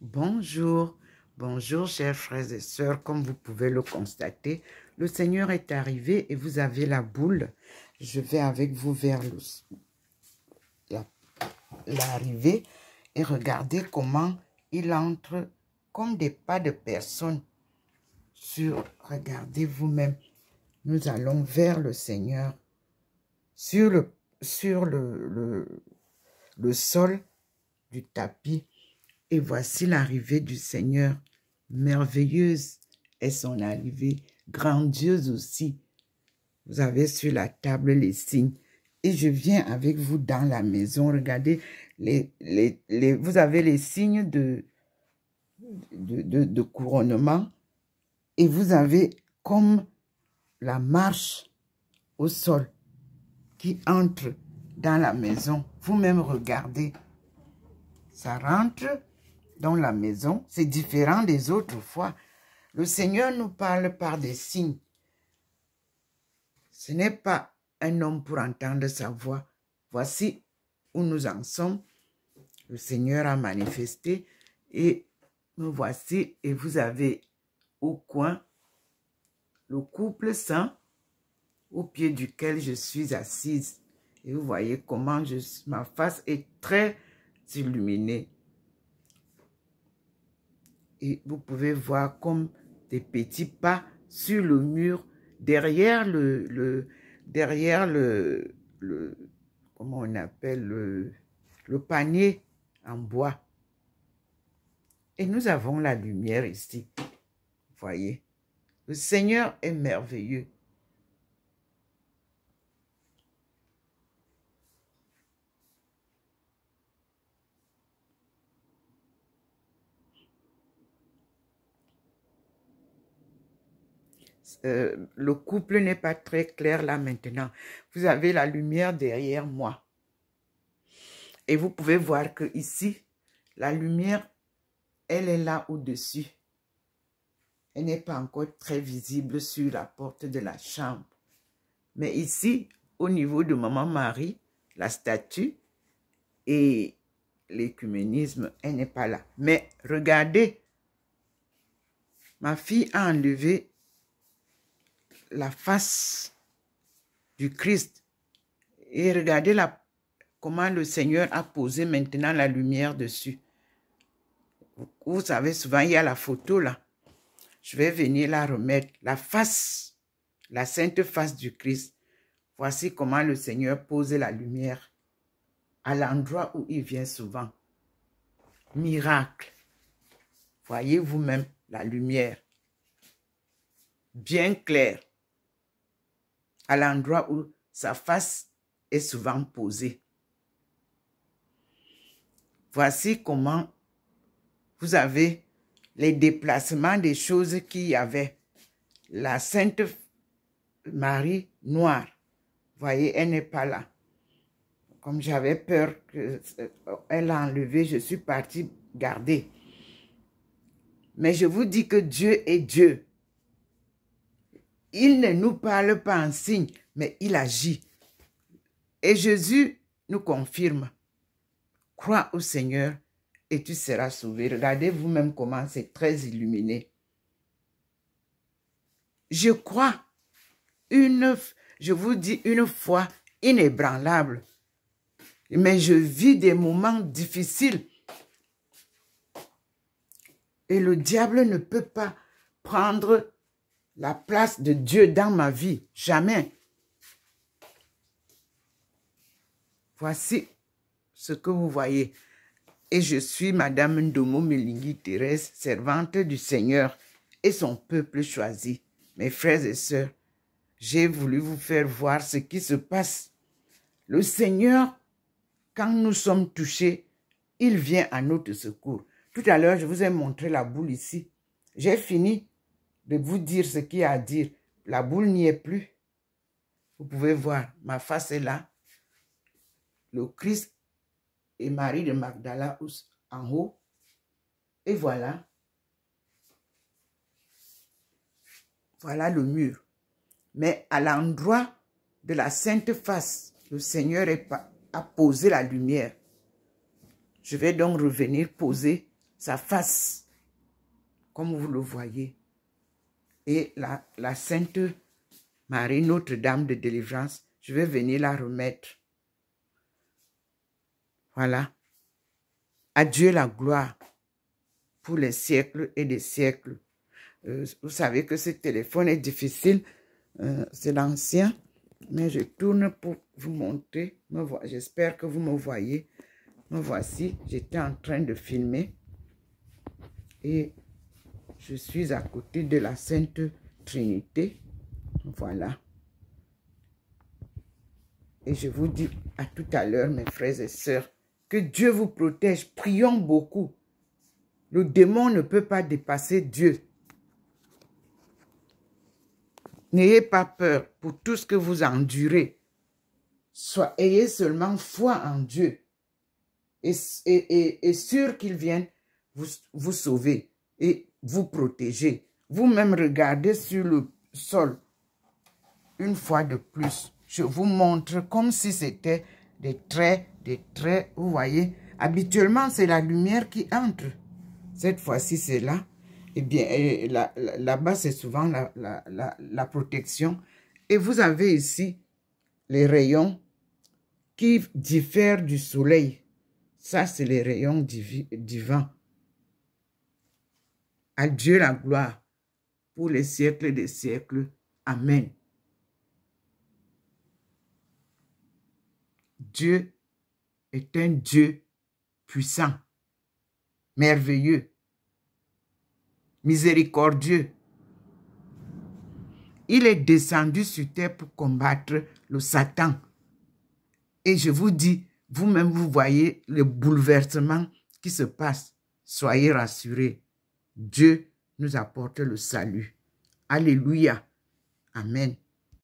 Bonjour, bonjour chers frères et sœurs, comme vous pouvez le constater, le Seigneur est arrivé et vous avez la boule. Je vais avec vous vers l'arrivée et regardez comment il entre comme des pas de personnes. Regardez vous-même, nous allons vers le Seigneur sur le sol du tapis. Et voici l'arrivée du Seigneur. Merveilleuse est son arrivée, grandiose aussi. Vous avez sur la table les signes. Et je viens avec vous dans la maison. Regardez, vous avez les signes de couronnement. Et vous avez comme la marche au sol qui entre dans la maison. Vous-même regardez. Ça rentre dans la maison. C'est différent des autres fois. Le Seigneur nous parle par des signes. Ce n'est pas un homme pour entendre sa voix. Voici où nous en sommes. Le Seigneur a manifesté et nous voici. Et vous avez au coin le couple saint au pied duquel je suis assise. Et vous voyez comment ma face est très illuminée. Et vous pouvez voir comme des petits pas sur le mur, derrière comment on appelle, le panier en bois. Et nous avons la lumière ici. Vous voyez, le Seigneur est merveilleux. Le couple n'est pas très clair là maintenant. Vous avez la lumière derrière moi. Et vous pouvez voir que ici, la lumière, elle est là au-dessus. Elle n'est pas encore très visible sur la porte de la chambre. Mais ici, au niveau de Maman Marie, la statue et l'écuménisme, elle n'est pas là. Mais regardez, ma fille a enlevé la face du Christ. Et regardez comment le Seigneur a posé maintenant la lumière dessus. Vous savez, souvent il y a la photo là. Je vais venir la remettre. La face, la sainte face du Christ. Voici comment le Seigneur pose la lumière à l'endroit où il vient souvent. Miracle. Voyez vous-même la lumière. Bien claire. À l'endroit où sa face est souvent posée. Voici comment vous avez les déplacements des choses qu'il y avait. La Sainte Marie noire, voyez, elle n'est pas là. Comme j'avais peur qu'elle a enlevé, je suis partie garder. Mais je vous dis que Dieu est Dieu. Il ne nous parle pas en signe, mais il agit. Et Jésus nous confirme. Crois au Seigneur et tu seras sauvé. Regardez vous-même comment c'est très illuminé. Je crois, je vous dis une foi inébranlable. Mais je vis des moments difficiles. Et le diable ne peut pas prendre la place de Dieu dans ma vie. Jamais. Voici ce que vous voyez. Et je suis Madame Ndomo Melingi Thérèse, servante du Seigneur et son peuple choisi. Mes frères et sœurs, j'ai voulu vous faire voir ce qui se passe. Le Seigneur, quand nous sommes touchés, il vient à notre secours. Tout à l'heure, je vous ai montré la boule ici. J'ai fini de vous dire ce qu'il y a à dire. La boule n'y est plus. Vous pouvez voir, ma face est là. Le Christ et Marie de Magdala en haut. Et voilà. Voilà le mur. Mais à l'endroit de la sainte face, le Seigneur a posé la lumière. Je vais donc revenir poser sa face, comme vous le voyez. Et la Sainte Marie, Notre-Dame de délivrance, je vais venir la remettre. Voilà. À Dieu la gloire pour les siècles et des siècles. Vous savez que ce téléphone est difficile. C'est l'ancien. Mais je tourne pour vous montrer. J'espère que vous me voyez. Me voici. J'étais en train de filmer. Et je suis à côté de la Sainte Trinité. Voilà. Et je vous dis à tout à l'heure, mes frères et sœurs, que Dieu vous protège. Prions beaucoup. Le démon ne peut pas dépasser Dieu. N'ayez pas peur pour tout ce que vous endurez. Ayez seulement foi en Dieu. Et sûr qu'il vienne vous sauver et vous protéger. Vous-même regardez sur le sol. Une fois de plus, je vous montre comme si c'était des traits, vous voyez. Habituellement, c'est la lumière qui entre. Cette fois-ci, c'est là. Eh bien, là-bas, c'est souvent la protection. Et vous avez ici les rayons qui diffèrent du soleil. Ça, c'est les rayons divins. À Dieu la gloire pour les siècles des siècles. Amen. Dieu est un Dieu puissant, merveilleux, miséricordieux. Il est descendu sur terre pour combattre le Satan. Et je vous dis, vous-même, vous voyez le bouleversement qui se passe. Soyez rassurés. Dieu nous apporte le salut. Alléluia. Amen.